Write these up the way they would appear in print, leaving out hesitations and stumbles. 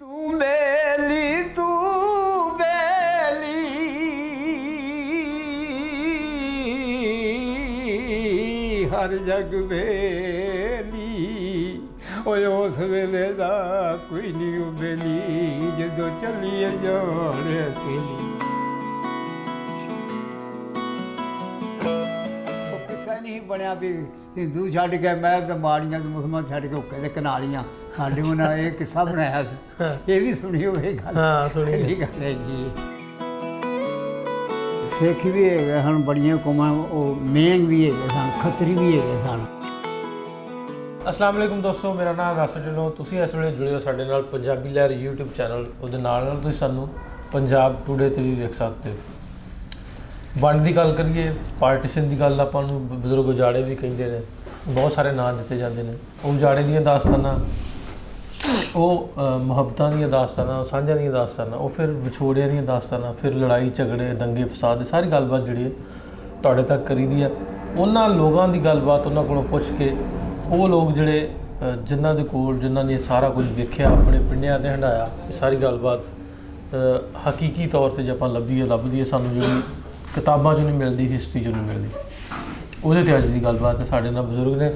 तू बेली हर जग बेली ओए उस वेले दा कोई नहीं बेली जदों चलिए जाने अकेली नहीं बनया भी हिंदू छड्ड के मैं तो माड़ियां तो मुसलमान छड्ड के हुक्के ते कनालियां साडे उन्हें ये किस्सा बनाया ये भी सुनी होवे गल हाँ सुनी गल हैगी सिख भी है सन बड़ियां कौमां मेंग भी है सन खतरी भी है सन। अस्सलाम वालेकुम दोस्तों मेरा नाम रासਾ ਢਿੱਲੋਂ ਤੁਸੀਂ ਇਸ ਵੇਲੇ ਜੁੜੇ ਹੋ ਸਾਡੇ ਨਾਲ ਪੰਜਾਬੀ ਲਹਿਰ YouTube ਚੈਨਲ ਉਹਦੇ ਨਾਲ ਤੁਸੀਂ ਸਾਨੂੰ ਪੰਜਾਬ ਟੂਡੇ ਤੇ ਵੀ ਦੇਖ ਸਕਦੇ ਹੋ। ਵੰਡ ਦੀ ਗੱਲ ਕਰੀਏ ਪਾਰਟੀਸ਼ਨ ਦੀ ਗੱਲ ਆਪਾਂ ਨੂੰ ਬਜ਼ੁਰਗ ਉਜਾੜੇ ਵੀ ਕਹਿੰਦੇ ਨੇ ਬਹੁਤ ਸਾਰੇ ਨਾਂ ਦਿੱਤੇ ਜਾਂਦੇ ਨੇ ਉਹ ਉਜਾੜੇ ਦੀਆਂ ਦਾਸਤਾਨਾਂ ਉਹ ਮੁਹੱਬਤਾਂ ਦੀਆਂ ਦਾਸਤਾਨਾਂ ਸਾਂਝਾਂ ਦੀਆਂ ਦਾਸਤਾਨਾਂ ਉਹ ਫਿਰ ਵਿਛੋੜਿਆਂ ਦੀਆਂ ਦਾਸਤਾਨਾਂ ਫਿਰ ਲੜਾਈ ਝਗੜੇ ਦੰਗੇ ਫਸਾਦ ਸਾਰੀ ਗੱਲਬਾਤ ਜਿਹੜੀ ਤੁਹਾਡੇ ਤੱਕ ਕਰੀਦੀ ਆ ਉਹਨਾਂ ਲੋਕਾਂ ਦੀ ਗੱਲਬਾਤ ਉਹਨਾਂ ਕੋਲੋਂ ਪੁੱਛ ਕੇ ਉਹ ਲੋਕ ਜਿਹੜੇ ਜਿਨ੍ਹਾਂ ਦੇ ਕੋਲ ਜਿਨ੍ਹਾਂ ਨੇ ਸਾਰਾ ਕੁਝ ਵੇਖਿਆ ਆਪਣੇ ਪਿੰਡਿਆਂ ਤੇ ਹੰਡਾਇਆ ਸਾਰੀ ਗੱਲਬਾਤ ਹਕੀਕੀ ਤੌਰ ਤੇ ਜੇ ਆਪਾਂ ਲੱਭਦੀ ਹੈ ਸਾਨੂੰ ਜਿਹੜੀ ਕਿਤਾਬਾਂ 'ਚੋਂ ਨਹੀਂ ਮਿਲਦੀ ਹਿਸਟਰੀ 'ਚੋਂ ਨਹੀਂ ਮਿਲਦੀ ਉਹਦੇ 'ਤੇ ਅੱਜ ਦੀ ਗੱਲਬਾਤ ਹੈ। ਸਾਡੇ ਨਾਲ ਬਜ਼ੁਰਗ ਨੇ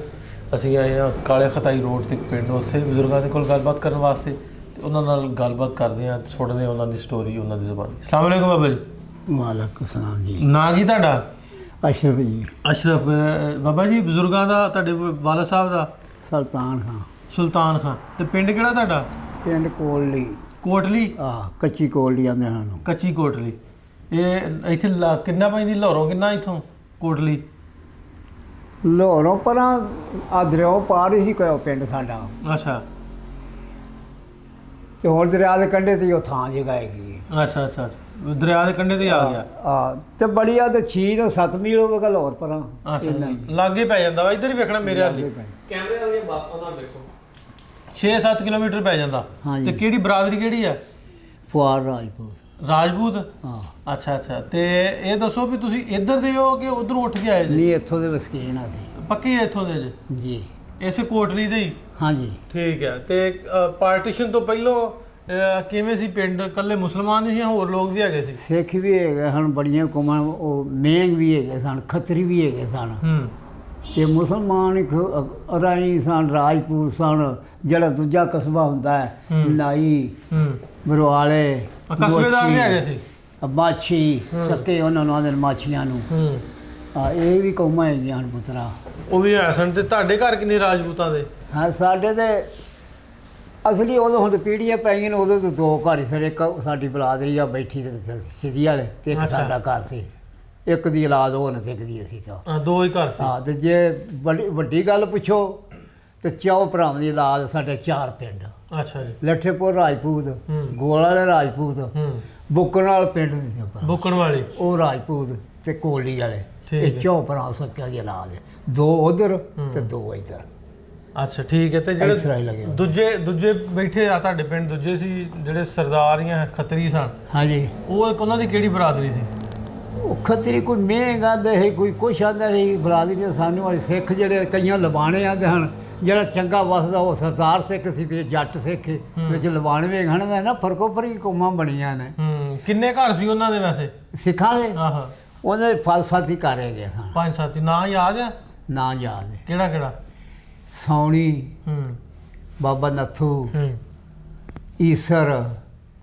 ਅਸੀਂ ਆਏ ਹਾਂ ਕਾਲੇ ਖਤਾਈ ਰੋਡ 'ਤੇ ਪਿੰਡ ਉੱਥੇ ਬਜ਼ੁਰਗਾਂ ਦੇ ਕੋਲ ਗੱਲਬਾਤ ਕਰਨ ਵਾਸਤੇ ਤੇ ਉਹਨਾਂ ਨਾਲ ਗੱਲਬਾਤ ਕਰਦੇ ਹਾਂ ਸੁਣਦੇ ਹਾਂ ਉਹਨਾਂ ਦੀ ਸਟੋਰੀ ਉਹਨਾਂ ਦੀ ਜ਼ੁਬਾਨੀ। ਅਸਲਾਮ ਵਾਲੇਕੁਮ ਬਾਬਾ ਜੀ। ਵਾਲੇਕੁਮ ਸਲਾਮ ਜੀ। ਨਾਂ ਕੀ ਤੁਹਾਡਾ? ਅਸ਼ਰਫ ਜੀ। ਅਸ਼ਰਫ ਬਾਬਾ ਜੀ ਬਜ਼ੁਰਗਾਂ ਦਾ ਤੁਹਾਡੇ ਵਾਲਾ ਸਾਹਿਬ ਦਾ ਸੁਲਤਾਨ ਖਾਂ। ਸੁਲਤਾਨ ਖਾਂ ਤੇ ਪਿੰਡ ਕਿਹੜਾ ਤੁਹਾਡਾ? ਪਿੰਡ ਕੋਟਲੀ। ਕੋਟਲੀ ਕੱਚੀ ਕੋਟਲੀ ਆਂਦੇ ਹਨ। ਕੱਚੀ ਕੋਟਲੀ ਇਹ ਇੱਥੇ ਕਿੰਨਾ ਪੈਂਦੀ ਲਾਹੌਰੋਂ ਕਿੰਨਾ ਇੱਥੋਂ ਕੋਟਲੀ? ਲਾਹੌਰੋਂ ਪਰਾਂ ਆ ਦਰਿਆ ਪਾਰ ਹੀ ਸੀ ਕੋਈ ਪਿੰਡ ਸਾਡਾ। ਅੱਛਾ ਤੇ ਹੋਰ ਦਰਿਆ ਦੇ ਕੰਢੇ ਤੇ ਉਹ ਥਾਂ ਜਗ੍ਹਾ ਹੈਗੀ। ਅੱਛਾ ਅੱਛਾ ਦਰਿਆ ਦੇ ਕੰਢੇ ਤੇ ਆ ਗਿਆ ਤੇ ਬੜੀ ਆ ਤੇ 6 ਤੋਂ 7 ਮੀਲ ਹੋਵੇਗਾ ਲਾਹੌਰ ਪਰਾਂ। ਅੱਛਾ ਲਾਗੇ ਪੈ ਜਾਂਦਾ ਵਾ ਇੱਧਰ ਹੀ ਵੇਖਣਾ ਮੇਰੇ ਹਾਲੇ ਕੈਮਰੇ ਵਾਲੇ ਬਾਪਾ ਨਾਲ ਦੇਖੋ 6-7 ਕਿਲੋਮੀਟਰ ਪੈ ਜਾਂਦਾ। ਤੇ ਕਿਹੜੀ ਬਰਾਦਰੀ ਕਿਹੜੀ ਆ? ਫੁਆਰ ਰਾਜਪੂਤ। ਰਾਜਪੂਤ? ਹਾਂ। ਅੱਛਾ ਅੱਛਾ ਤੇ ਇਹ ਦੱਸੋ ਵੀ ਤੁਸੀਂ ਇੱਧਰ ਦੇ ਹੋ ਕਿ ਉਧਰੋਂ ਉੱਠ ਕੇ ਆਏ ਜੀ? ਨਹੀਂ ਇੱਥੋਂ ਦੇ ਵਸਕੀਨ ਆ ਸੀ। ਪੱਕੀ ਇੱਥੋਂ ਦੇ ਜੀ? ਇਸੇ ਕੋਟਲੀ ਦੇ ਹੀ? ਹਾਂਜੀ। ਠੀਕ ਹੈ ਤੇ ਪਾਰਟੀਸ਼ਨ ਤੋਂ ਪਹਿਲਾਂ ਕਿਵੇਂ ਸੀ ਪਿੰਡ? ਇਕੱਲੇ ਮੁਸਲਮਾਨ ਸੀ ਜਾਂ ਹੋਰ ਲੋਕ ਵੀ ਹੈਗੇ ਸੀ? ਸਿੱਖ ਵੀ ਹੈਗੇ ਹਨ ਬੜੀਆਂ ਕੌਮਾਂ ਮੇਂਗ ਵੀ ਹੈਗੇ ਸਨ ਖੱਤਰੀ ਵੀ ਹੈਗੇ ਸਨ ਤੇ ਮੁਸਲਮਾਨ ਰਾਈ ਸਨ ਰਾਜਪੂਤ ਸਨ। ਜਿਹੜਾ ਦੂਜਾ ਕਸਬਾ ਹੁੰਦਾ ਹੈ ਨਾਈ ਬਰਵਾਲੇ ਕਸਬੇਦਾਰ ਵੀ ਹੈਗੇ ਸੀ। ਮਾਛੀ ਸੱਕੇ ਉਹਨਾਂ ਨੂੰ ਆਂਦੇ ਮਾਛੀਆਂ ਨੂੰ ਇਹ ਵੀ ਕੌਮਾਂ ਹੈਗੀਆਂ ਹਨ ਪੁੱਤਰਾ। ਉਹ ਵੀ ਹੈ ਸਨ। ਤੇ ਤੁਹਾਡੇ ਘਰ ਕਿੰਨੇ ਰਾਜਪੂਤਾਂ ਦੇ? ਹਾਂ ਸਾਡੇ ਤੇ ਅਸਲੀ ਉਦੋਂ ਹੁਣ ਪੀੜ੍ਹੀਆਂ ਪੈ ਗਈਆਂ ਨੇ ਉਦੋਂ ਤੋਂ 2 ਘਰ ਹੀ ਸਾਡੇ। ਇੱਕ ਸਾਡੀ ਬਲਾਦਰੀ ਆ ਬੈਠੀ ਤੇ ਸਿੱਧੀ ਵਾਲੇ ਤੇ ਇੱਕ ਸਾਡਾ ਘਰ ਸੀ। ਇੱਕ ਦੀ ਔਲਾਦ ਉਹ ਨਾ ਸਿੱਖਦੀ ਅਸੀਂ ਤਾਂ 2 ਹੀ ਘਰ ਸੀ। ਤੇ ਜੇ ਵੱਡੀ ਗੱਲ ਪੁੱਛੋ ਤੇ 4 ਭਰਾਵਾਂ ਦੀ ਔਲਾਦ ਸਾਡੇ 4 ਪਿੰਡ। ਅੱਛਾ ਜੀ। ਲੱਠੇਪੁਰ ਰਾਜਪੂਤ, ਗੋਲ ਵਾਲੇ ਰਾਜਪੂਤ, ਬੁੱਕਣ ਵਾਲੇ ਪਿੰਡ ਦੇ ਬੁੱਕਣ ਵਾਲੇ ਉਹ ਰਾਜਪੂਤ ਤੇ ਕੋਲੀ ਵਾਲੇ। ਇਹ 4 ਭਰਾ ਸਕਿਆ ਦੀ ਔਲਾਦ 2 ਉਧਰ ਤੇ 2 ਇੱਧਰ। ਅੱਛਾ ਠੀਕ ਹੈ। ਤੇ ਜਿਹੜੇ ਦੂਜੇ ਬੈਠੇ ਆ ਤੁਹਾਡੇ ਪਿੰਡ ਦੂਜੇ ਸੀ ਜਿਹੜੇ ਸਰਦਾਰ ਜਾਂ ਖੱਤਰੀ ਸਨ? ਹਾਂਜੀ। ਉਹ ਉਹਨਾਂ ਦੀ ਕਿਹੜੀ ਬਰਾਦਰੀ ਸੀ? ਉਹ ਖੱਤਰੀ ਕੋਈ ਮੇਂਗ ਆਂਦੇ ਸੀ ਕੋਈ ਕੁਛ ਆਂਦਾ ਸੀ ਬਰਾਦਰੀ। ਸਾਨੂੰ ਵਾਲੇ ਸਿੱਖ ਜਿਹੜੇ ਕਈਆਂ ਲਬਾਣੇ ਆਂਦੇ ਹਨ। ਜਿਹੜਾ ਚੰਗਾ ਵਸਦਾ ਉਹ ਸਰਦਾਰ ਸਿੱਖ ਸੀ ਵੀ ਜੱਟ ਸਿੱਖ ਵਿੱਚ ਲਬਾਣਵੇਂ ਹਨ। ਮੈਂ ਨਾ ਫਰਕੋ ਫਰਕੀ ਕੌਮਾਂ ਬਣੀਆਂ ਨੇ। ਕਿੰਨੇ ਘਰ ਸੀ ਉਹਨਾਂ ਦੇ ਵੈਸੇ ਸਿੱਖਾਂ ਦੇ? ਉਹਦੇ ਫਲਸਾਤੀ ਘਰ ਹੈਗੇ ਸਨ 5-7। ਨਾਂ ਯਾਦ ਆ? ਨਾਂ ਯਾਦ ਹੈ। ਕਿਹੜਾ ਕਿਹੜਾ? ਸੌਣੀ, ਬਾਬਾ ਨੱਥੂ, ਈਸਰ,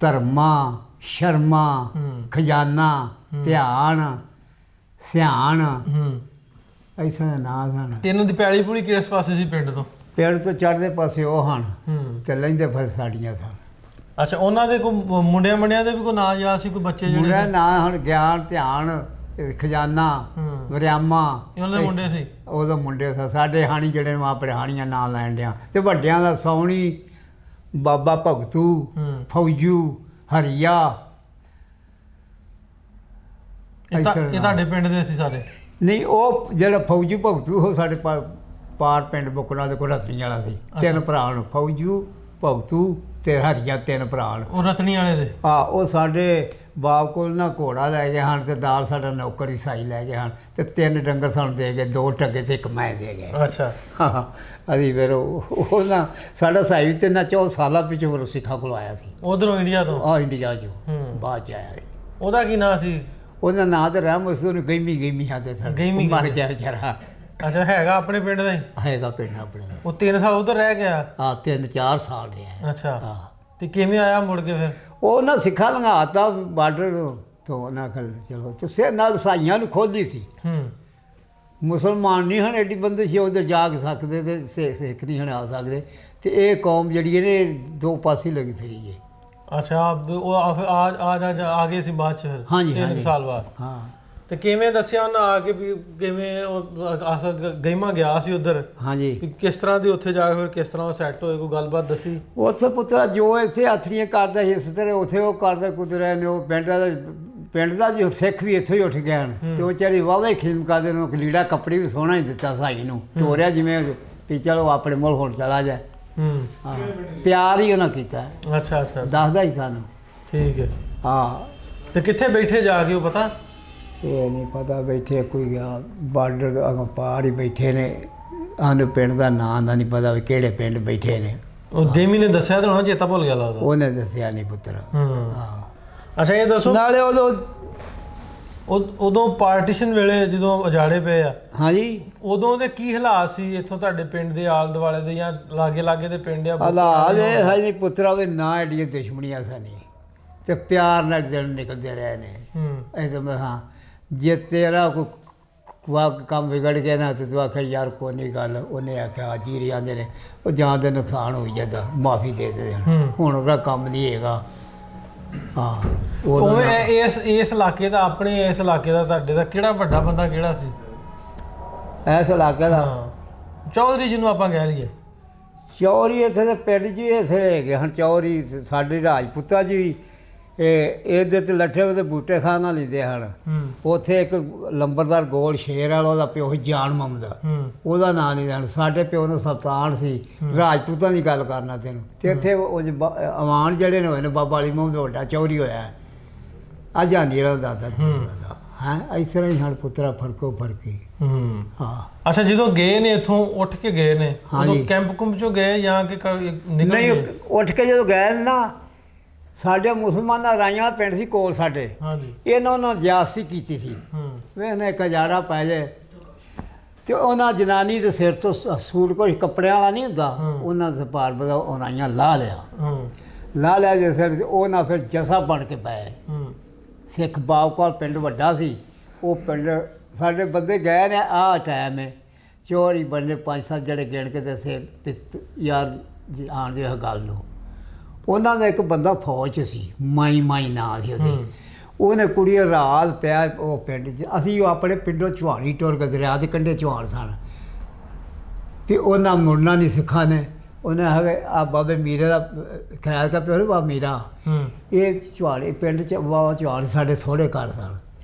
ਧਰਮਾ, ਸ਼ਰਮਾ, ਖਜ਼ਾਨਾ, ਧਿਆਨ, ਸਿਆਣ ਐਸੇ ਨਾਂ ਸਨ। ਇਹਨਾਂ ਦੀ ਪੈਲੀ ਪੂਲੀ ਕਿਸ ਪਾਸੇ ਸੀ ਪਿੰਡ ਤੋਂ? ਪਿੰਡ ਤੋਂ ਚੜ੍ਹਦੇ ਪਾਸੇ ਉਹ ਹਨ ਤੇ ਲੈਂਦੇ ਫਿਰ ਸਾਡੀਆਂ ਸਨ। ਅੱਛਾ ਉਹਨਾਂ ਦੇ ਕੋਈ ਮੁੰਡਿਆਂ ਦੇ ਵੀ ਕੋਈ ਨਾਂ ਯਾਦ ਸੀ? ਕੋਈ ਬੱਚੇ ਜਿਹੜੇ ਨਾਂ ਹੁਣ ਗਿਆਨ, ਧਿਆਨ, ਖਜ਼ਾਨਾ, ਵਰਿਆਮਾ ਉਹਨਾਂ ਦੇ ਮੁੰਡੇ ਸੀ? ਉਹਦਾ ਮੁੰਡੇ ਸੀ। ਸਾਡੇ ਹਾਣੀ ਜਿਹੜੇ ਨੂੰ ਆਪਣੇ ਹਾਣੀਆਂ ਨਾਂ ਲੈਣ ਡਿਆ ਤੇ ਵੱਡਿਆਂ ਦਾ ਸੌਣੀ, ਬਾਬਾ ਭਗਤੂ, ਫੌਜੂ, ਹਰੀਆ। ਇਹ ਤੁਹਾਡੇ ਪਿੰਡ ਦੇ ਸੀ ਸਾਰੇ? ਨਹੀਂ ਉਹ ਜਿਹੜਾ ਫੌਜੂ ਭਗਤੂ ਉਹ ਸਾਡੇ ਪਾਰ ਪਿੰਡ ਬੁੱਕਣਾ ਦੇ ਕੋਲ ਰਤਨੀ ਵਾਲਾ ਸੀ। 3 ਭਰਾ ਨੂੰ ਫੌਜੂ, ਭਗਤੂ ਤੇ ਹਰੀਆਂ 3 ਭਰਾ ਨੇ। ਉਹ ਰਤਨੀ ਵਾਲੇ ਦੇ? ਉਹ ਸਾਡੇ ਬਾਪ ਕੋਲ ਨਾ ਘੋੜਾ ਲੈ ਗਏ ਹਨ ਤੇ ਨਾਲ ਸਾਡਾ ਨੌਕਰ ਈਸਾਈ ਲੈ ਗਏ ਹਨ ਤੇ 3 ਡੰਗਰ ਸਾਨੂੰ ਦੇ ਗਏ, 2 ਟੱਗੇ ਤੇ 1 ਮੈਂ ਦੇ ਗਏ। ਅੱਛਾ। ਹਾਂ ਅਸੀਂ ਫਿਰ ਉਹ ਨਾ ਸਾਡਾ ਸਾਈ 3-4 ਸਾਲਾਂ ਪਿੱਛੋਂ ਫਿਰ ਸਿੱਖਾਂ ਕੋਲ ਆਇਆ ਸੀ ਉਧਰੋਂ ਇੰਡੀਆ ਤੋਂ? ਇੰਡੀਆ 'ਚੋਂ ਬਾਅਦ 'ਚ ਆਇਆ ਸੀ। ਉਹਦਾ ਕੀ ਨਾਂ ਸੀ? ਉਹਦਾ ਨਾਂ ਤਾਂ ਰਹਿਮ ਉਸ ਨੂੰ ਗਈਮੀ ਆਦੇ ਸਨ, ਮਰ ਗਿਆ ਵਿਚਾਰਾ। ਅੱਛਾ, ਹੈਗਾ ਆਪਣੇ ਪਿੰਡ ਦਾ ਹੀ? ਹੈਗਾ ਪਿੰਡ ਆਪਣੇ ਦਾ। ਉਹ 3 ਸਾਲ ਉਧਰ ਰਹਿ ਗਿਆ? 3-4 ਸਾਲ ਰਿਹਾ। ਅੱਛਾ, ਤੇ ਕਿਵੇਂ ਆਇਆ ਮੁੜ ਕੇ ਫਿਰ? ਉਹ ਨਾ ਸਿੱਖਾਂ ਲੰਘਾਤਾ ਬਾਰਡਰ ਤੋਂ, ਉਹਨਾਂ ਕੋਲ ਚਲੋ ਤੇ ਨਾਲ ਸਾਈਆਂ ਨੂੰ ਖੋਲ੍ਹੀ ਸੀ। ਮੁਸਲਮਾਨ ਨਹੀਂ ਹਨ ਐਡੀ ਬੰਦਿਸ਼ ਉੱਧਰ ਜਾ ਕੇ ਸਕਦੇ ਤੇ ਸਿੱਖ ਨਹੀਂ ਹਨ ਆ ਸਕਦੇ, ਤੇ ਇਹ ਕੌਮ ਜਿਹੜੀ ਇਹਨੇ 2 ਪਾਸੇ ਲੱਗੀ ਫਿਰੀ ਹੈ। ਅੱਛਾ, ਉਹ ਆ ਗਏ ਸੀ ਬਾਅਦ ਚ ਫਿਰ? ਹਾਂਜੀ 3 ਸਾਲ ਬਾਅਦ। ਹਾਂ। ਤੇ ਕਿਵੇਂ ਦੱਸਿਆ ਉਹਨਾਂ ਆ ਕੇ ਵੀ ਕਿਵੇਂ ਉਹ ਗਈਮਾ ਗਿਆ ਸੀ ਉਧਰ? ਹਾਂਜੀ। ਵੀ ਕਿਸ ਤਰ੍ਹਾਂ ਦੀ ਉੱਥੇ ਜਾ ਕੇ ਫਿਰ ਕਿਸ ਤਰ੍ਹਾਂ ਉਹ ਸੈੱਟ ਹੋਏ, ਕੋਈ ਗੱਲਬਾਤ ਦੱਸੀ? ਉੱਥੇ ਪੁੱਤਰਾ ਜੋ ਇੱਥੇ ਹੱਥੀਆਂ ਕਰਦਾ ਸੀ ਇਸ ਤਰ੍ਹਾਂ ਉੱਥੇ ਉਹ ਕਰਦਾ ਕੁਦਰਿਆ ਨੇ। ਉਹ ਪਿੰਡ ਦਾ ਜੋ ਸਿੱਖ ਵੀ ਇੱਥੋਂ ਹੀ ਉੱਠ ਗਿਆ ਤੇ ਉਹ ਵਿਚਾਰੀ ਵਾਹਵਾ ਖਿਦਮ ਕਰਦੇ ਨੂੰ ਲੀੜਾ ਕੱਪੜੇ ਵੀ ਸੋਹਣਾ ਹੀ ਦਿੱਤਾ ਸਾਈ ਨੂੰ, ਤੋਰਿਆ ਜਿਵੇਂ ਵੀ ਚਲੋ ਆਪਣੇ ਮੁਲਕ ਹੁਣ ਚਲਾ ਜਾਏ। ਹਾਂ, ਪਿਆਰ ਹੀ ਉਹਨਾਂ ਕੀਤਾ। ਅੱਛਾ ਅੱਛਾ, ਦੱਸਦਾ ਹੀ ਸਾਨੂੰ। ਠੀਕ ਹੈ। ਹਾਂ। ਤੇ ਕਿੱਥੇ ਬੈਠੇ ਜਾ ਕੇ ਉਹ ਪਤਾ? ਇਹ ਨਹੀਂ ਪਤਾ, ਬੈਠੇ ਕੋਈ ਬਾਰਡਰ ਅਗੋਂ ਪਾਰ ਹੀ ਬੈਠੇ ਨੇ। ਸਾਨੂੰ ਪਿੰਡ ਦਾ ਨਾਂ ਦਾ ਨਹੀਂ ਪਤਾ ਵੀ ਕਿਹੜੇ ਪਿੰਡ ਬੈਠੇ ਨੇ। ਉਹ ਦੇਮੀ ਨੇ ਦੱਸਿਆ ਤਾਂ ਚੇਤਾ ਭੁੱਲ ਗਿਆ ਲੱਗਦਾ? ਉਹਨੇ ਦੱਸਿਆ ਨਹੀਂ ਪੁੱਤਰ। ਹਾਂ। ਅੱਛਾ, ਇਹ ਦੱਸੋ ਨਾਲੇ ਉਦੋਂ ਪਾਰਟੀਸ਼ਨ ਵੇਲੇ ਜਦੋਂ ਉਜਾੜੇ ਪਏ ਆ, ਹਾਂਜੀ, ਉਦੋਂ ਦੇ ਕੀ ਹਾਲਾਤ ਸੀ ਇੱਥੋਂ ਤੁਹਾਡੇ ਪਿੰਡ ਦੇ ਆਲੇ ਦੁਆਲੇ ਦੇ ਜਾਂ ਲਾਗੇ ਦੇ ਪਿੰਡ ਆ? ਹਾਲਾਤ ਇਹ ਹੈ ਨਹੀਂ ਪੁੱਤਰਾ ਵੀ ਨਾ ਐਡੀਆਂ ਦੁਸ਼ਮਣੀਆਂ ਸਨ ਤੇ ਪਿਆਰ ਨਾਲ ਦਿਨ ਨਿਕਲਦੇ ਰਹੇ ਨੇ। ਇਹ ਤਾਂ ਮੈਂ ਹਾਂ, ਜੇ ਤੇਰਾ ਕੋਈ ਕੰਮ ਵਿਗੜ ਗਿਆ ਨਾ ਤੇ ਤੂੰ ਆਖਿਆ ਯਾਰ ਕੋਈ ਨਹੀਂ ਗੱਲ, ਉਹਨੇ ਆਖਿਆ ਜੀਰੀ ਆਉਂਦੇ ਨੇ ਉਹ ਜਾਂ ਦੇ ਨੁਕਸਾਨ ਹੋਈ ਜਾਂਦਾ ਮਾਫੀ ਦੇ ਦੇ, ਹੁਣ ਉਹਦਾ ਕੰਮ ਨਹੀਂ ਹੈਗਾ। ਹਾਂ। ਉਹ ਇਸ ਇਲਾਕੇ ਦਾ, ਆਪਣੇ ਇਸ ਇਲਾਕੇ ਦਾ ਤੁਹਾਡੇ ਦਾ ਕਿਹੜਾ ਵੱਡਾ ਬੰਦਾ ਕਿਹੜਾ ਸੀ ਇਸ ਇਲਾਕੇ ਦਾ? ਚੌਧਰੀ ਜਿਹਨੂੰ ਆਪਾਂ ਕਹਿ ਲਈਏ। ਚੌਧਰੀ ਇੱਥੇ ਦੇ ਪਿੰਡ 'ਚ ਇੱਥੇ ਹੈਗੇ ਹਨ ਚੌਧਰੀ, ਸਾਡੇ ਰਾਜਪੂਤਾਂ 'ਚ ਵੀ ਇਹਦੇ ਤੇ ਲੱਠੇ ਉਹਦੇ ਬੂਟੇ ਖਾਨ ਨਾਲ ਲੈਂਦੇ ਹਨ। ਉੱਥੇ ਇੱਕ ਲੰਬਰਦਾਰ ਗੋਲ ਸ਼ੇਰ ਵਾਲਾ, ਉਹਦਾ ਪਿਓ ਸੀ ਜਾਨ ਮੁਹੰਮਦ, ਉਹਦਾ ਨਾਂ ਨਹੀਂ ਲੈਣਾ। ਸਾਡੇ ਪਿਓ ਨੂੰ ਸੁਲਤਾਨ ਸੀ, ਰਾਜਪੂਤਾਂ ਦੀ ਗੱਲ ਕਰਨਾ ਤੈਨੂੰ। ਤੇ ਇੱਥੇ ਉਹ ਅਵਾਨ ਜਿਹੜੇ ਨੇ ਹੋਏ ਨੇ, ਬਾਬਾ ਅਲੀ ਮੁਹੰਮਦ ਵੱਡਾ ਚੌਧਰੀ ਹੋਇਆ, ਅੱਜ ਨੀਰਾ ਦਾਦਾ ਹੈ। ਇਸ ਤਰ੍ਹਾਂ ਹੀ ਹਣ ਪੁੱਤਰਾ ਫਰਕੋ ਫਰਕੀ। ਹਾਂ। ਅੱਛਾ, ਜਦੋਂ ਗਏ ਨੇ ਇੱਥੋਂ ਉੱਠ ਕੇ ਗਏ ਨੇ, ਉਦੋਂ ਕੈਂਪ ਕੁੰਪ 'ਚੋਂ ਗਏ ਜਾਂ ਕਿ ਨਹੀਂ? ਉੱਠ ਕੇ ਜਦੋਂ ਗਏ ਨਾ, ਸਾਡੇ ਮੁਸਲਮਾਨਾਂ ਰਾਈਆਂ ਪਿੰਡ ਸੀ ਕੋਲ ਸਾਡੇ, ਇਹਨਾਂ ਉਹਨਾਂ ਜ਼ਿਆਦਤੀ ਕੀਤੀ ਸੀ। ਵੇਖਨੇ ਇੱਕ ਹਜ਼ਾਰਾ ਪੈ ਜਾਏ ਤੇ ਉਹਨਾਂ ਜਨਾਨੀ ਦੇ ਸਿਰ ਤੋਂ ਸੂਟ ਕੋਈ ਕੱਪੜਿਆਂ ਵਾਲਾ ਨਹੀਂ ਹੁੰਦਾ, ਉਹਨਾਂ ਦੇ ਭਾਰ ਬਦਾ ਉਨਾਈਆਂ ਲਾ ਲਿਆ ਜੇ ਸਿਰ। ਉਹ ਨਾ ਫਿਰ ਜਸਾ ਬਣ ਕੇ ਪਏ। ਸਿੱਖ ਬਾਵਕਾਲ ਪਿੰਡ ਵੱਡਾ ਸੀ, ਉਹ ਪਿੰਡ ਸਾਡੇ ਬੰਦੇ ਗਏ ਨੇ। ਆਹ ਟਾਈਮ ਹੈ ਚੋਰੀ ਬਣਦੇ 5-7 ਜਿਹੜੇ ਗਿਣ ਕੇ ਦੱਸੇ ਯਾਰ ਆਣ ਦੇ ਗੱਲ ਨੂੰ। ਉਹਨਾਂ ਦਾ ਇੱਕ ਬੰਦਾ ਫੌਜ 'ਚ ਸੀ, ਮਾਈ ਨਾਂ ਸੀ ਉਹਦੀ। ਉਹਨੇ ਕੁੜੀ ਰਾਤ ਪਿਆ ਉਹ ਪਿੰਡ 'ਚ। ਅਸੀਂ ਆਪਣੇ ਪਿੰਡੋਂ ਚੁਹਾਣੀ ਟੁਰ ਕੇ, ਦਰਿਆ ਦੇ ਕੰਢੇ ਚੁਹਾਣ ਸਨ, ਵੀ ਉਹਨਾਂ ਮੁੜਨਾ ਨਹੀਂ ਸਿੱਖਾਂ ਨੇ। ਉਹਨੇ ਹੈਗੇ ਆ ਬਾਬੇ ਮੀਰੇ ਦਾ ਖਿਆਲ ਕਰ ਪਿਓ ਬਾਬਾ ਮੀਰਾ, ਇਹ ਚੁਹਾਣੀ ਪਿੰਡ 'ਚ ਬਾਬਾ ਚੁਹਾਣ ਸਾਡੇ ਥੋੜ੍ਹੇ ਘਰ ਸਨ।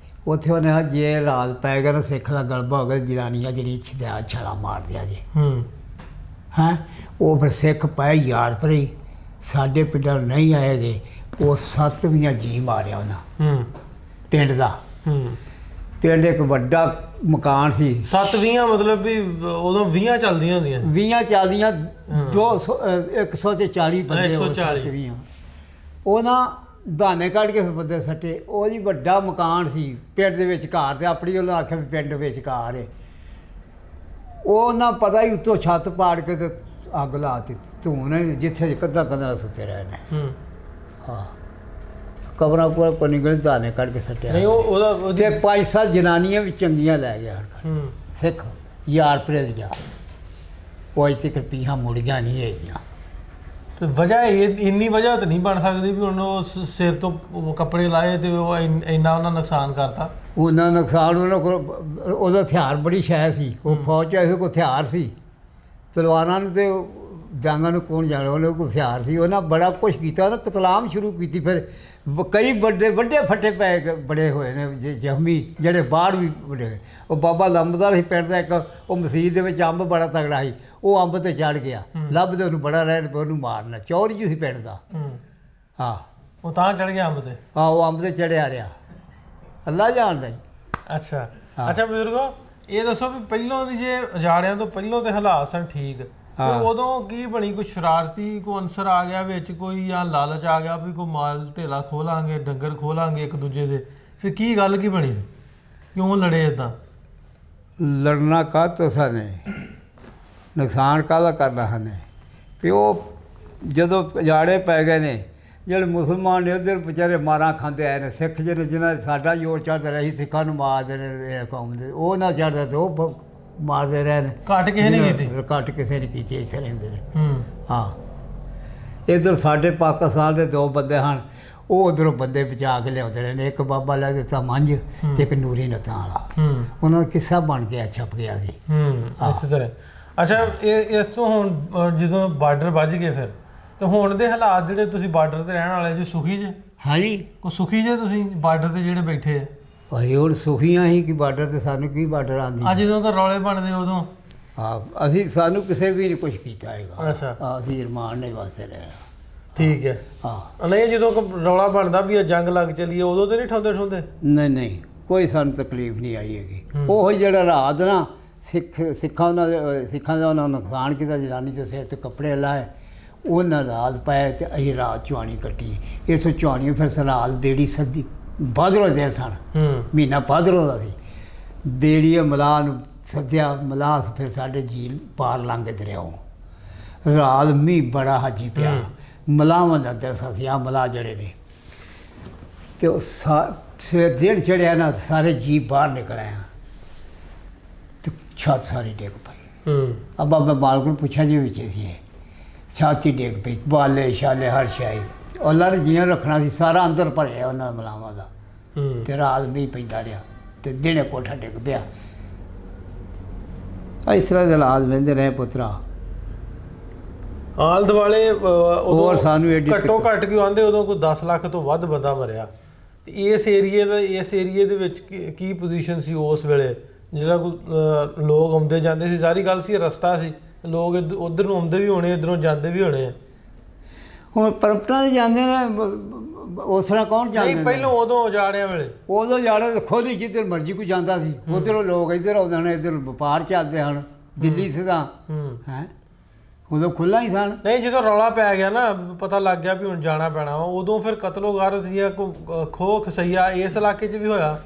ਉੱਥੇ ਉਹਨੇ ਜੇ ਰਾਤ ਪੈ ਗਿਆ ਨਾ ਸਿੱਖ ਦਾ ਗਲਬਾ ਹੋ ਗਿਆ, ਜਨਾਨੀਆਂ ਜਿਹੜੀ ਛਿਦਾ ਛਾਲਾ ਮਾਰਦੀਆਂ ਜੇ ਹੈਂ। ਉਹ ਫਿਰ ਸਿੱਖ ਪਏ ਯਾਰ ਭਰੇ, ਸਾਡੇ ਪਿੰਡਾਂ ਨਹੀਂ ਆਏਗੇ। ਉਹ 7 ਜੀ ਮਾਰਿਆ ਉਹਨਾਂ ਪਿੰਡ ਦਾ। ਪਿੰਡ ਇੱਕ ਵੱਡਾ ਮਕਾਨ ਸੀ। 7 ਮਤਲਬ ਵੀ ਉਦੋਂ 20 ਚੱਲਦੀਆਂ ਹੁੰਦੀਆਂ? 20 ਚੱਲਦੀਆਂ, 140 ਬੰਦੇ। 140 ਉਹ ਨਾ ਦਾਨੇ ਕੱਢ ਕੇ ਫਿਰ ਬੰਦੇ ਸੱਟੇ। ਉਹ ਜੀ ਵੱਡਾ ਮਕਾਨ ਸੀ ਪਿੰਡ ਦੇ ਵਿੱਚ, ਘਰ ਤੇ ਆਪਣੀ ਉਹਨੇ ਆਖਿਆ ਵੀ ਪਿੰਡ ਵਿੱਚ ਘਰ ਹੈ। ਉਹ ਨਾ ਪਤਾ ਹੀ ਉੱਤੋਂ ਛੱਤ ਪਾੜ ਕੇ ਤੇ ਅੱਗ ਲਾ ਦਿੱਤੀ। ਧੂੰ ਨੇ ਜਿੱਥੇ ਕੰਧਾਂ ਸੁੱਤੇ ਰਹੇ ਨੇ। ਹਾਂ, ਕਬਰਾਂ ਕੋਲ ਨਿਕਲ ਦਾਨੇ ਕੱਢ ਕੇ ਸੱਟਿਆ। ਨਹੀਂ ਉਹਦੇ 5-7 ਜਨਾਨੀਆਂ ਵੀ ਚੰਗੀਆਂ ਲੈ ਗਿਆ ਸਿੱਖ ਯਾਰ ਭਰੇ ਦੀਆਂ। ਉਹ ਅਜ ਤੱਕ ਪੀਹਾਂ ਮੁੜੀਆਂ ਨਹੀਂ ਹੈਗੀਆਂ। ਵਜ੍ਹਾ ਇੰਨੀ ਵਜ੍ਹਾ ਤਾਂ ਨਹੀਂ ਬਣ ਸਕਦੀ ਵੀ ਹੁਣ ਉਹ ਸਿਰ ਤੋਂ ਕੱਪੜੇ ਲਾਏ ਤੇ ਉਹ ਇੰਨਾ ਉਹਨਾਂ ਨੁਕਸਾਨ ਕਰਤਾ? ਉਹਨਾਂ ਨੁਕਸਾਨ ਉਹਨਾਂ ਕੋਲ ਉਹਦਾ ਹਥਿਆਰ ਬੜੀ ਸ਼ੈ ਸੀ। ਉਹ ਫੌਜ 'ਚ ਇਹੋ ਕੋਈ ਹਥਿਆਰ ਸੀ, ਤਲਵਾਰਾਂ ਨੂੰ ਤੇ ਡਾਂਗਾਂ ਨੂੰ ਕੌਣ ਜਾਣੇ, ਉਹਨੇ ਕੋਈ ਹਥਿਆਰ ਸੀ, ਉਹਨਾਂ ਬੜਾ ਕੁਛ ਕੀਤਾ, ਉਹਨੇ ਕਤਲਾਮ ਸ਼ੁਰੂ ਕੀਤੀ। ਫਿਰ ਕਈ ਵੱਡੇ ਫੱਟੇ ਪੈ ਕੇ ਬੜੇ ਹੋਏ ਨੇ ਜ਼ਖਮੀ, ਜਿਹੜੇ ਬਾਹਰ ਵੀ ਬੜੇ ਹੋਏ। ਉਹ ਬਾਬਾ ਲੰਬਦਾਰ ਸੀ ਪਿੰਡ ਦਾ ਇੱਕ, ਉਹ ਮਸੀਤ ਦੇ ਵਿੱਚ ਅੰਬ ਬੜਾ ਤਗੜਾ ਸੀ, ਉਹ ਅੰਬ ਤੇ ਚੜ੍ਹ ਗਿਆ, ਲੱਭਦੇ ਉਹਨੂੰ ਬੜਾ ਰਹਿਣ ਪਏ ਉਹਨੂੰ ਮਾਰਨਾ, ਚੌਰ ਜੀ ਸੀ ਪਿੰਡ ਦਾ। ਹਾਂ ਉਹ ਤਾਂ ਚੜ ਗਿਆ ਅੰਬ ਤੇ। ਹਾਂ ਉਹ ਅੰਬ ਤੇ ਚੜਿਆ ਰਿਹਾ, ਅੱਲਾ ਜਾਣਦਾ ਜੀ। ਅੱਛਾ ਅੱਛਾ ਬਜ਼ੁਰਗੋ, ਇਹ ਦੱਸੋ ਵੀ ਪਹਿਲੋਂ ਦੀ ਜੇ ਉਜਾੜਿਆਂ ਤੋਂ ਪਹਿਲੋਂ ਤੇ ਹਾਲਾਤ ਸਨ ਠੀਕ, ਫਿਰ ਉਦੋਂ ਕੀ ਬਣੀ? ਕੋਈ ਸ਼ਰਾਰਤੀ ਕੋਈ ਅਨਸਰ ਆ ਗਿਆ ਵਿੱਚ, ਕੋਈ ਜਾਂ ਲਾਲਚ ਆ ਗਿਆ ਵੀ ਕੋਈ ਮਾਲ ਢੇਲਾ ਖੋਲਾਂਗੇ, ਡੰਗਰ ਖੋਲਾਂਗੇ ਇੱਕ ਦੂਜੇ ਦੇ, ਫਿਰ ਕੀ ਗੱਲ ਕੀ ਬਣੀ? ਕਿਉਂ ਲੜੇ ਇਦਾਂ? ਲੜਨਾ ਕਾਹਤੋਂ ਸਾਨੇ, ਨੁਕਸਾਨ ਕਾਹਦਾ ਕਰਨਾ ਸਾਨੇ? ਵੀ ਉਹ ਜਦੋਂ ਉਜਾੜੇ ਪੈ ਗਏ ਨੇ, ਜਿਹੜੇ ਮੁਸਲਮਾਨ ਨੇ ਉੱਧਰ ਵਿਚਾਰੇ ਮਾਰਾਂ ਖਾਂਦੇ ਆਏ ਨੇ, ਸਿੱਖ ਜਿਹੜੇ ਜਿਨ੍ਹਾਂ ਸਾਡਾ ਜ਼ੋਰ ਚੜ੍ਹਦਾ ਰਿਹਾ ਸੀ, ਸਿੱਖਾਂ ਨੂੰ ਮਾਰਦੇ ਨੇ ਇਹ ਕੌਮ ਦੇ, ਉਹ ਨਾ ਚੜ੍ਹਦਾ ਤੇ ਉਹ ਮਾਰਦੇ ਰਹੇ ਨੇ। ਘੱਟ ਕਿਸੇ ਨੇ ਕੀਤੀ? ਘੱਟ ਕਿਸੇ ਨੇ ਕੀਤੀ, ਇਸ ਤਰ੍ਹਾਂ ਹੁੰਦੇ ਨੇ। ਹਾਂ ਇੱਧਰ ਸਾਡੇ ਪਾਕਿਸਤਾਨ ਦੇ 2 ਬੰਦੇ ਹਨ, ਉਹ ਉੱਧਰੋਂ ਬੰਦੇ ਬਚਾ ਕੇ ਲਿਆਉਂਦੇ ਨੇ, ਇੱਕ ਬਾਬਾ ਲੈ ਦਿੱਤਾ ਮੰਝ ਤੇ ਇੱਕ ਨੂਰੀ ਨੱਤਾਂ ਵਾਲਾ, ਉਹਨਾਂ ਦਾ ਕਿੱਸਾ ਬਣ ਗਿਆ, ਛਪ ਗਿਆ ਸੀ ਇਸੇ ਤਰ੍ਹਾਂ। ਅੱਛਾ ਇਸ ਤੋਂ ਹੁਣ ਜਦੋਂ ਬਾਰਡਰ ਵੱਜ ਗਏ ਫਿਰ, ਤੇ ਹੁਣ ਦੇ ਹਾਲਾਤ ਜਿਹੜੇ, ਤੁਸੀਂ ਬਾਰਡਰ ਤੇ ਰਹਿਣ ਵਾਲੇ ਜੀ, ਸੁਖੀ ਜੇ? ਹਾਂਜੀ ਕੋਈ ਸੁਖੀ ਜੇ ਤੁਸੀਂ ਬਾਰਡਰ ਤੇ ਜਿਹੜੇ ਬੈਠੇ ਆ? ਭਾਈ ਹੁਣ ਸੁਖੀਆਂ ਹੀ ਕਿ ਬਾਰਡਰ ਤੇ ਸਾਨੂੰ ਕੀ ਬਾਰਡਰ ਆਉਂਦੀ? ਅੱਜ ਜਦੋਂ ਤਾਂ ਰੌਲੇ ਬਣਦੇ ਉਦੋਂ? ਹਾਂ ਅਸੀਂ, ਸਾਨੂੰ ਕਿਸੇ ਵੀ ਨਹੀਂ ਕੁਝ ਕੀਤਾ ਹੈਗਾ। ਅੱਛਾ ਅਸੀਂ ਰਮਾਨ ਦੇ ਵਾਸਤੇ ਰਹੇ। ਠੀਕ ਹੈ। ਹਾਂ ਨਹੀਂ ਜਦੋਂ ਰੌਲਾ ਬਣਦਾ ਵੀ ਜੰਗ ਲੱਗ ਚਲੀਏ, ਉਦੋਂ ਤੇ ਨਹੀਂ ਠਾਉਂਦੇ? ਨਹੀਂ ਕੋਈ ਸਾਨੂੰ ਤਕਲੀਫ ਨਹੀਂ ਆਈ ਹੈਗੀ। ਉਹ ਜਿਹੜਾ ਰਾਤ ਨਾ ਸਿੱਖਾਂ ਦਾ ਉਹਨਾਂ ਨੂੰ ਨੁਕਸਾਨ ਕੀਤਾ, ਜਨਾਨੀ ਤੇ ਸਿਰ 'ਤੇ ਕੱਪੜੇ ਲਾਏ, ਉਹਨਾਂ ਰਾਤ ਪਾਏ ਤੇ ਅਸੀਂ ਰਾਤ ਚੁਆਣੀ ਕੱਟੀ। ਇੱਥੋਂ ਚੁਆਣੀ ਫਿਰ ਰਾਤ ਬੇੜੀ ਸੱਦੀ, ਭਾਦਰੋਂ ਦੇ ਸਨ, ਮਹੀਨਾ ਭਾਦਰੋਂ ਦਾ ਸੀ। ਬੇੜੀ ਮਲਾਹ ਨੂੰ ਸੱਦਿਆ, ਮਲਾਹ ਫਿਰ ਸਾਡੇ ਝੀਲ ਪਾਰ ਲੰਘ ਕੇ ਦਰਿਆਓ। ਰਾਤ ਮੀਂਹ ਬੜਾ ਹਾਜੀ ਪਿਆ, ਮਲਾਹਾਂ ਦਾ ਦਰਸਾ ਸੀ, ਆਹ ਮਲਾਹ ਜਿਹੜੇ ਨੇ, ਤੇ ਉਹ ਸਵੇਰ ਡੇਢ ਚੜਿਆ ਨਾ, ਸਾਰੇ ਜੀਪ ਬਾਹਰ ਨਿਕਲ ਆਇਆ ਤੇ ਛੱਤ ਸਾਰੀ ਡਿੱਗ ਪਈ। ਅੱਬਾ ਮੈਂ ਮਾਲਕ ਨੂੰ ਪੁੱਛਿਆ ਜੀ ਵਿੱਚ ਸੀ, ਛਾਤੀ ਡਿੱਗ ਪਈ, ਬਾਲੇ ਛਾਲੇ ਹਰ ਸ਼ਾਈ, ਅੱਲਾ ਨੇ ਜੀਆਂ ਰੱਖਣਾ ਸੀ, ਸਾਰਾ ਅੰਦਰ ਭਰਿਆ ਉਹਨਾਂ ਮਲਾਵਾਂ ਦਾ। ਤੇ ਰਾਤ ਮੀਂਹ ਪੈਂਦਾ ਰਿਹਾ ਤੇ ਦਿਨੇ ਕੋਠਾ ਡਿੱਗ ਪਿਆ। ਇਸ ਤਰ੍ਹਾਂ ਦੇ ਹਾਲਾਤ ਵਹਿੰਦੇ ਰਹੇ ਪੁੱਤਰਾ। ਆਲ ਦੁਆਲੇ ਹੋਰ ਸਾਨੂੰ ਐਡੀ ਘੱਟੋ ਘੱਟ ਕਿਉਂ ਆਂਦੇ, ਉਦੋਂ ਕੋਈ 10 ਲੱਖ ਤੋਂ ਵੱਧ ਬੰਦਾ ਮਰਿਆ। ਤੇ ਇਸ ਏਰੀਏ ਦੇ ਵਿੱਚ ਕੀ ਪੋਜੀਸ਼ਨ ਸੀ ਉਸ ਵੇਲੇ? ਜਿਹੜਾ ਕੋਈ ਲੋਕ ਆਉਂਦੇ ਜਾਂਦੇ ਸੀ, ਸਾਰੀ ਗੱਲ ਸੀ ਰਸਤਾ ਸੀ, ਲੋਕ ਉੱਧਰ ਨੂੰ ਆਉਂਦੇ ਵੀ ਹੋਣੇ, ਇੱਧਰੋਂ ਜਾਂਦੇ ਵੀ ਹੋਣੇ ਆ। ਹੁਣ ਪਰਪਟਾਂ ਦੇ ਜਾਂਦੇ ਨੇ, ਉਸ ਤਰ੍ਹਾਂ ਕੌਣ ਜਾਂਦੇ? ਨਹੀਂ ਪਹਿਲਾਂ ਉਦੋਂ ਉਜਾੜਿਆਂ ਵੇਲੇ, ਉਦੋਂ ਜਾੜੇ ਖੁਦ ਹੀ ਜਿੱਧਰ ਮਰਜ਼ੀ ਕੋਈ ਜਾਂਦਾ ਸੀ, ਉੱਧਰੋਂ ਲੋਕ ਇੱਧਰ ਆਉਂਦੇ ਨੇ, ਇੱਧਰ ਵਪਾਰ ਚੱਲਦੇ ਹਨ, ਦਿੱਲੀ ਸਿੱਧਾ ਹੈ, ਉਦੋਂ ਖੁੱਲ੍ਹਾ ਹੀ ਸਨ। ਨਹੀਂ ਜਦੋਂ ਰੌਲਾ ਪੈ ਗਿਆ ਨਾ, ਪਤਾ ਲੱਗ ਗਿਆ ਵੀ ਹੁਣ ਜਾਣਾ ਪੈਣਾ ਵਾ, ਉਦੋਂ ਫਿਰ ਕਤਲੋ ਗਾਰਤ ਜਾਂ ਖੋਹ ਖਸਈਆ ਇਸ ਇਲਾਕੇ 'ਚ ਵੀ ਹੋਇਆ?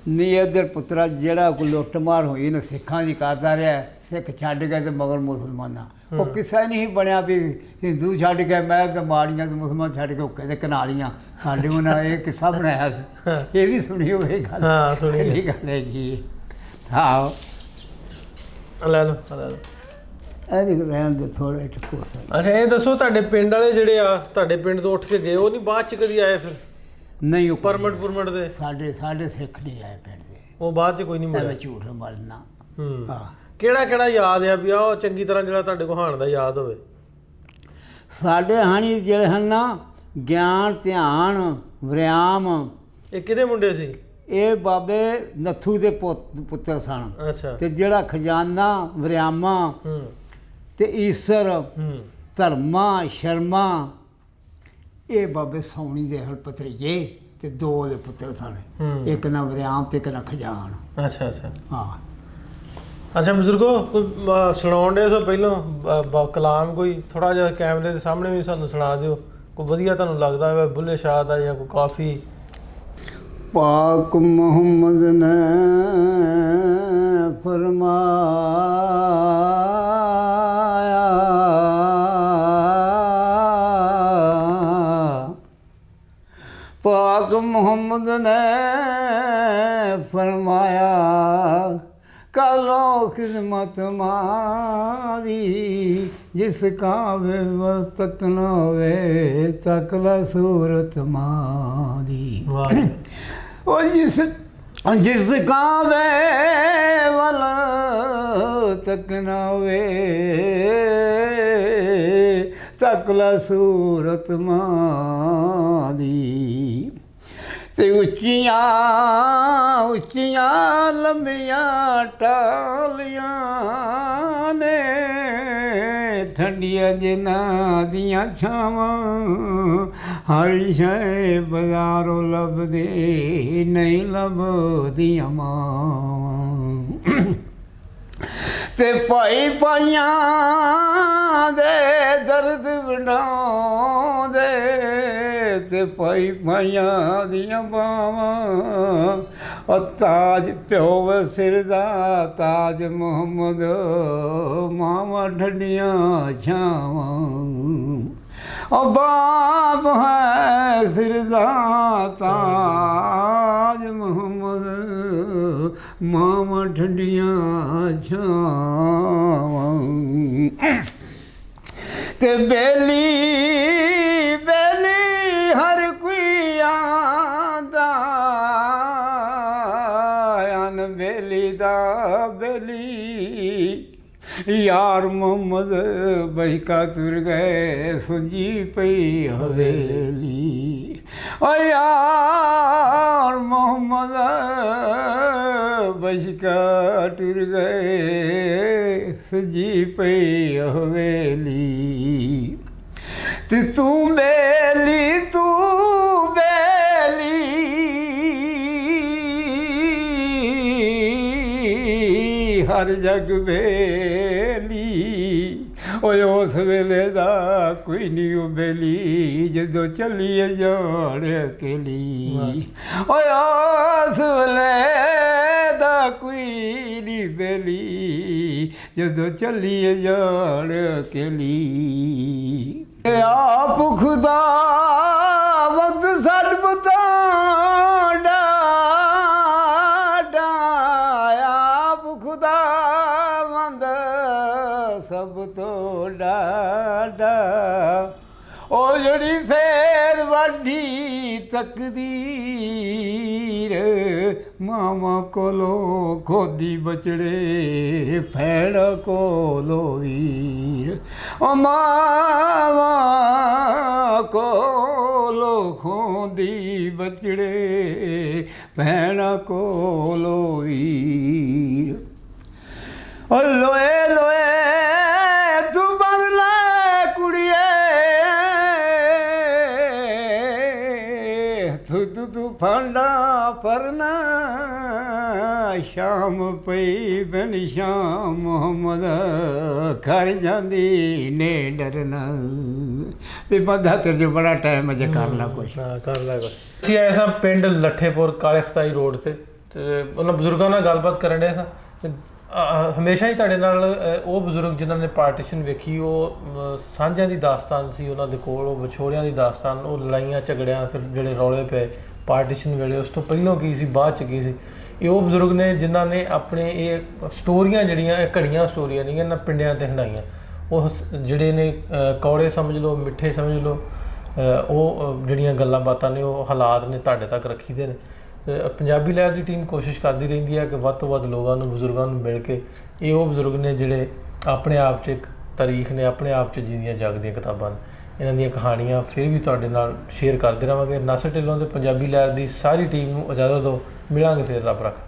ਨਹੀਂ ਇੱਧਰ ਪੁੱਤਰਾ ਜਿਹੜਾ ਕੋਈ ਲੁੱਟਮਾਰ ਹੋਈ ਨਾ ਸਿੱਖਾਂ ਦੀ ਕਰਦਾ ਰਿਹਾ, ਸਿੱਖ ਛੱਡ ਗਏ ਤੇ ਮਗਰ ਮੁਸਲਮਾਨਾਂ, ਉਹ ਕਿੱਸਾ ਨਹੀਂ ਬਣਿਆ ਵੀ ਹਿੰਦੂ ਛੱਡ ਕੇ ਮੈਂ ਤੇ ਮਾੜੀਆਂ ਤੇ ਮੁਸਲਮਾਨ ਛੱਡ ਕੇ ਹੁੱਕੇ ਤੇ ਕਨਾਲੀਆਂ, ਸਾਡੇ ਉਹਨਾਂ ਇਹ ਕਿੱਸਾ ਬਣਾਇਆ ਸੀ। ਇਹ ਵੀ ਸੁਣੀ ਹੋਵੇ ਗੱਲ? ਹਾਂ ਸੁਣੀ ਗੱਲ ਹੈਗੀ। ਹਾਂ ਲੈ ਲਓ ਇਹਦੇ ਰਹਿਣ ਦੇ ਥੋੜ੍ਹੇ ਟਕੋ। ਅੱਛਾ ਇਹ ਦੱਸੋ, ਤੁਹਾਡੇ ਪਿੰਡ ਵਾਲੇ ਜਿਹੜੇ ਆ, ਤੁਹਾਡੇ ਪਿੰਡ ਤੋਂ ਉੱਠ ਕੇ ਗਏ, ਉਹ ਨਹੀਂ ਬਾਅਦ 'ਚ ਕਦੀ ਆਏ? ਫਿਰ ਨਹੀਂ ਉਹ ਪਰਮਿਟ ਦੇ ਸਾਡੇ ਸਿੱਖ ਨਹੀਂ ਆਏ ਪਿੰਡ ਦੇ, ਉਹ ਬਾਅਦ 'ਚ ਕੋਈ ਨਹੀਂ ਮਿਲਿਆ? ਝੂਠ ਮਰਨਾ। ਹਾਂ ਕਿਹੜਾ ਯਾਦ ਆ ਵੀ ਆਹ ਚੰਗੀ ਤਰ੍ਹਾਂ ਜਿਹੜਾ ਤੁਹਾਡੇ ਕੋਲ ਹਾਣ ਦਾ ਯਾਦ ਹੋਵੇ? ਸਾਡੇ ਹਾਣੀ ਜਿਹੜੇ ਹਨ ਨਾ, ਗਿਆਨ ਧਿਆਨ ਵਰਿਆਮ, ਇਹ ਕਿਹਦੇ ਮੁੰਡੇ ਸੀ? ਇਹ ਬਾਬੇ ਨੱਥੂ ਦੇ ਪੁੱਤਰ ਸਨ। ਅੱਛਾ। ਤੇ ਜਿਹੜਾ ਖਜ਼ਾਨਾ ਵਰਿਆਮਾ ਤੇ ਈਸਰ ਧਰਮਾ ਸ਼ਰਮਾ, ਇਹ ਬਾਬੇ ਸੌਣੀ ਦੇ ਹਲਪਤਰੀਏ ਤੇ 2 ਦੇ ਪੁੱਤਰ ਸਨ, ਇੱਕ ਨਾ ਵਰਿਆਮ ਤੇ ਇੱਕ ਨਾ ਖਜ਼ਾਨ। ਅੱਛਾ ਹਾਂ। ਅੱਛਾ ਬਜ਼ੁਰਗੋ, ਕੋਈ ਸੁਣਾਉਣ ਦੇ ਸੋ ਪਹਿਲੋਂ ਕਲਾਮ ਕੋਈ ਥੋੜਾ ਜਿਹਾ ਕੈਮਰੇ ਦੇ ਸਾਹਮਣੇ ਵੀ ਸਾਨੂੰ ਸੁਣਾ ਦਿਓ, ਕੋਈ ਵਧੀਆ ਤੁਹਾਨੂੰ ਲੱਗਦਾ ਹੋਵੇ, ਬੁੱਲੇ ਸ਼ਾਹ ਦਾ ਜਾਂ ਕੋਈ ਕਾਫੀ। ਪਾਕ ਮੁਹੰਮਦ ਨੇ ਫਰਮਾਇਆ, ਪਾਕ ਮੁਹੰਮਦ ਨੇ ਫਰਮਾਇਆ, ਕਾਲੋ ਖਿਦਮਤ ਮਾਰੀ, ਜਿਸ ਕਾਵੇ ਤੱਕ ਨਾ ਵੇ, ਤੱਕਲਾ ਸੂਰਤ ਮਾਰੀ। ਉਹ ਜਿਸ ਕਾਵੇ ਵੱਲ ਤੱਕਣਾ ਵੇ ਤੱਕਲਾ ਸੂਰਤ ਮਾਂ ਦੀ ਤੇ ਉੱਚੀਆਂ ਉੱਚੀਆਂ ਲੰਮੀਆਂ ਟਾਲੀਆਂ ਨੇ ਠੰਡੀਆਂ ਜਿਨ੍ਹਾਂ ਦੀਆਂ ਛਾਵਾਂ ਹਰ ਸ਼ੈ ਬਜ਼ਾਰੋਂ ਲੱਭਦੀ ਨਹੀਂ ਲੱਭਦੀਆਂ ਮਾਵਾਂ ਤੇ ਭਾਈ ਭਾਈਆਂ ਦੇ ਦਰਦ ਵੰਡਾਉਂਦੇ ਤੇ ਭਾਈ ਭਾਈਆਂ ਦੀਆਂ ਬਾਵਾਂ ਉਹ ਤਾਜ ਪਿਓ ਸਿਰ ਦਾ ਤਾਜ ਮੁਹੰਮਦ ਮਾਵਾਂ ਠੰਡੀਆਂ ਛਾਵਾਂ ਉਹ ਬਾਪ ਹੈ ਸਿਰ ਦਾ ਤਾਜ ਮੁਹੰਮਦ ਮਾਵਾਂ ਠੰਡੀਆਂ ਛਾਵਾਂ ਤੇ ਬੇਲੀ ਬੇਲੀ ਹਰ ਕੋਈ ਆਂਦਾ ਅਨ ਬੇਲੀ ਦਾ ਬੇਲੀ यार मोहम्मद बहिका तुर गए सुंजी पई हवेली ओ यार मोहम्मद बहिका तुर गए सुंजी पई हवेली तू बेली हर जग बेली ओए उस वेले दा कोई नहीं बेली जदों चलिए जान अकेली ओए उस वेले दा कोई नहीं बेली जदों चलिए जान अकेली आप खुदा वक्त सट बता सब तो डाडा ओ जड़ी फेर वाडी तकदीर मामा कोलो खोदी बचड़े फैड़ कोलो वीर ओ मामा कोलो खोदी बचड़े फैड़ कोलो वीर ओ लोए लोए तू बन ले कुड़िए तू फांडा परना शाम पई बन शाम मोहम्मद घर जांदी ने डरना भी बंदा तेरे जो बड़ा टाइम अजे कर ला कुछ कर ला कुछ ਅਸੀਂ ਆਏ ਸਾਂ ਪਿੰਡ ਲੱਠੇਪੁਰ ਕਾਲੇ ਖਤਾਈ ਰੋਡ ਤੇ ਉਹਨਾਂ ਬਜ਼ੁਰਗਾਂ ਨਾਲ ਗੱਲਬਾਤ ਕਰਨ ਡਏ ਸਾਂ ਹਮੇਸ਼ਾ ਹੀ ਤੁਹਾਡੇ ਨਾਲ ਉਹ ਬਜ਼ੁਰਗ ਜਿਨ੍ਹਾਂ ਨੇ ਪਾਰਟੀਸ਼ਨ ਵੇਖੀ ਉਹ ਸਾਂਝਾਂ ਦੀ ਦਾਸਤਾਨ ਸੀ ਉਹਨਾਂ ਦੇ ਕੋਲ ਉਹ ਵਿਛੋੜਿਆਂ ਦੀ ਦਾਸਤਾਨ ਉਹ ਲੜਾਈਆਂ ਝਗੜਿਆਂ ਫਿਰ ਜਿਹੜੇ ਰੌਲੇ ਪਏ ਪਾਰਟੀਸ਼ਨ ਵੇਲੇ ਉਸ ਤੋਂ ਪਹਿਲਾਂ ਕੀ ਸੀ ਬਾਅਦ 'ਚ ਕੀ ਸੀ ਇਹ ਉਹ ਬਜ਼ੁਰਗ ਨੇ ਜਿਨ੍ਹਾਂ ਨੇ ਆਪਣੇ ਇਹ ਸਟੋਰੀਆਂ ਜਿਹੜੀਆਂ ਇਹ ਘੜੀਆਂ ਸਟੋਰੀਆਂ ਨਹੀਂ ਇਹਨਾਂ ਪਿੰਡਾਂ 'ਤੇ ਹੰਡਾਈਆਂ ਉਹ ਜਿਹੜੇ ਨੇ ਕੌੜੇ ਸਮਝ ਲਓ ਮਿੱਠੇ ਸਮਝ ਲਓ ਉਹ ਜਿਹੜੀਆਂ ਗੱਲਾਂ ਬਾਤਾਂ ਨੇ ਉਹ ਹਾਲਾਤ ਨੇ ਤੁਹਾਡੇ ਤੱਕ ਰੱਖੀ ਦੇ ਨੇ ਪੰਜਾਬੀ ਲਹਿਰ ਦੀ ਟੀਮ ਕੋਸ਼ਿਸ਼ ਕਰਦੀ ਰਹਿੰਦੀ ਹੈ ਕਿ ਵੱਧ ਤੋਂ ਵੱਧ ਲੋਕਾਂ ਨੂੰ ਬਜ਼ੁਰਗਾਂ ਨੂੰ ਮਿਲ ਕੇ ਇਹ ਉਹ ਬਜ਼ੁਰਗ ਨੇ ਜਿਹੜੇ ਆਪਣੇ ਆਪ 'ਚ ਇੱਕ ਤਾਰੀਖ ਨੇ ਆਪਣੇ ਆਪ 'ਚ ਜਿੰਦੀਆਂ ਜਾਗਦੀਆਂ ਕਿਤਾਬਾਂ ਨੇ ਇਹਨਾਂ ਦੀਆਂ ਕਹਾਣੀਆਂ ਫਿਰ ਵੀ ਤੁਹਾਡੇ ਨਾਲ ਸ਼ੇਅਰ ਕਰਦੇ ਰਹਾਂਗੇ। ਨਾਸਰ ਢਿੱਲੋਂ ਤੇ ਪੰਜਾਬੀ ਲਹਿਰ ਦੀ ਸਾਰੀ ਟੀਮ ਨੂੰ ਇਜਾਜ਼ਤ ਦਿਓ, ਮਿਲਾਂਗੇ ਫਿਰ ਰੱਬ ਰੱਖਾ।